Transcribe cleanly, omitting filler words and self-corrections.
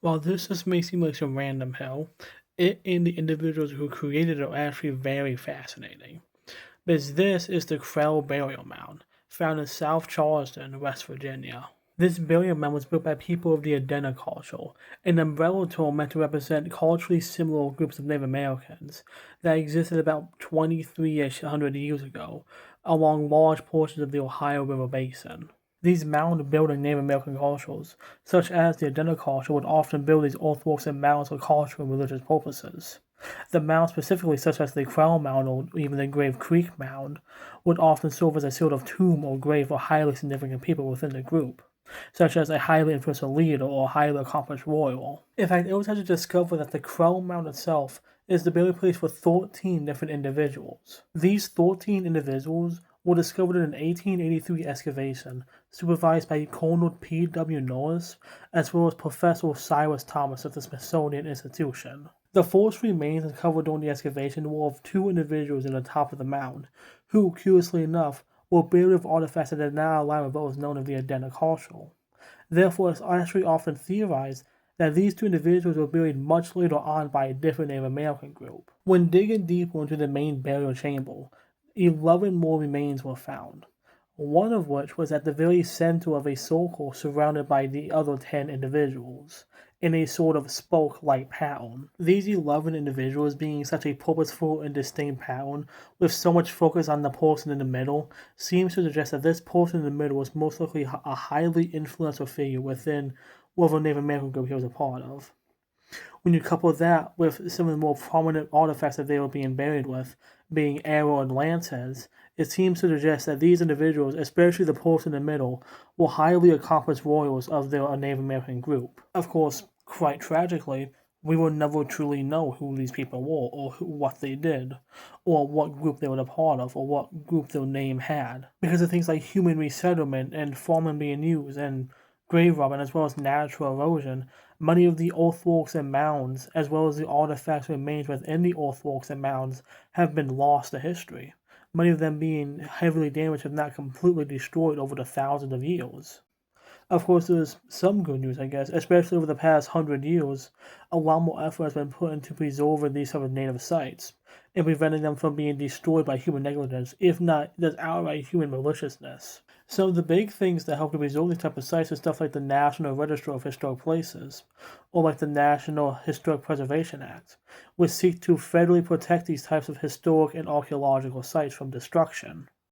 While this just may seem like some random hell, it and the individuals who created it are actually very fascinating. Because this is the Criel burial mound, found in South Charleston, West Virginia. This burial mound was built by people of the Adena culture, an umbrella term meant to represent culturally similar groups of Native Americans that existed about 23-ish hundred years ago along large portions of the Ohio River Basin. These mound-building Native American cultures, such as the Adena culture, would often build these earthworks and mounds for cultural and religious purposes. The mounds specifically, such as the Crown Mound or even the Grave Creek Mound, would often serve as a sort of tomb or grave for highly significant people within the group, such as a highly influential leader or a highly accomplished royal. In fact, it was actually discovered that the Crown Mound itself is the burial place for 13 different individuals. These 13 individuals were discovered in an 1883 excavation supervised by Colonel P.W. Norris as well as Professor Cyrus Thomas of the Smithsonian Institution. The first remains uncovered during the excavation were of two individuals in the top of the mound, who, curiously enough, were buried with artifacts that did not align with what was known of the Adena culture. Therefore, it's actually often theorized that these two individuals were buried much later on by a different Native American group. When digging deeper into the main burial chamber, 11 more remains were found, one of which was at the very center of a circle surrounded by the other 10 individuals, in a sort of spoke-like pattern. These 11 individuals being such a purposeful and distinct pattern, with so much focus on the person in the middle, seems to suggest that this person in the middle was most likely a highly influential figure within whatever Native American group he was a part of. When you couple that with some of the more prominent artifacts that they were being buried with, being arrow and lances, it seems to suggest that these individuals, especially the person in the middle, were highly accomplished warriors of their Native American group. Of course, quite tragically, we will never truly know who these people were, or what they did, or what group they were a part of, or what group their name had, because of things like human resettlement and farming being used, and grave robbing, as well as natural erosion. Many of the earthworks and mounds, as well as the artifacts remains within the earthworks and mounds, have been lost to history, many of them being heavily damaged, if not completely destroyed, over the thousands of years. Of course, there's some good news, I guess, especially over the past 100 years. A lot more effort has been put into preserving these sort of native sites and preventing them from being destroyed by human negligence, if not just outright human maliciousness. Some of the big things that help to preserve these type of sites is stuff like the National Register of Historic Places, or like the National Historic Preservation Act, which seek to federally protect these types of historic and archaeological sites from destruction.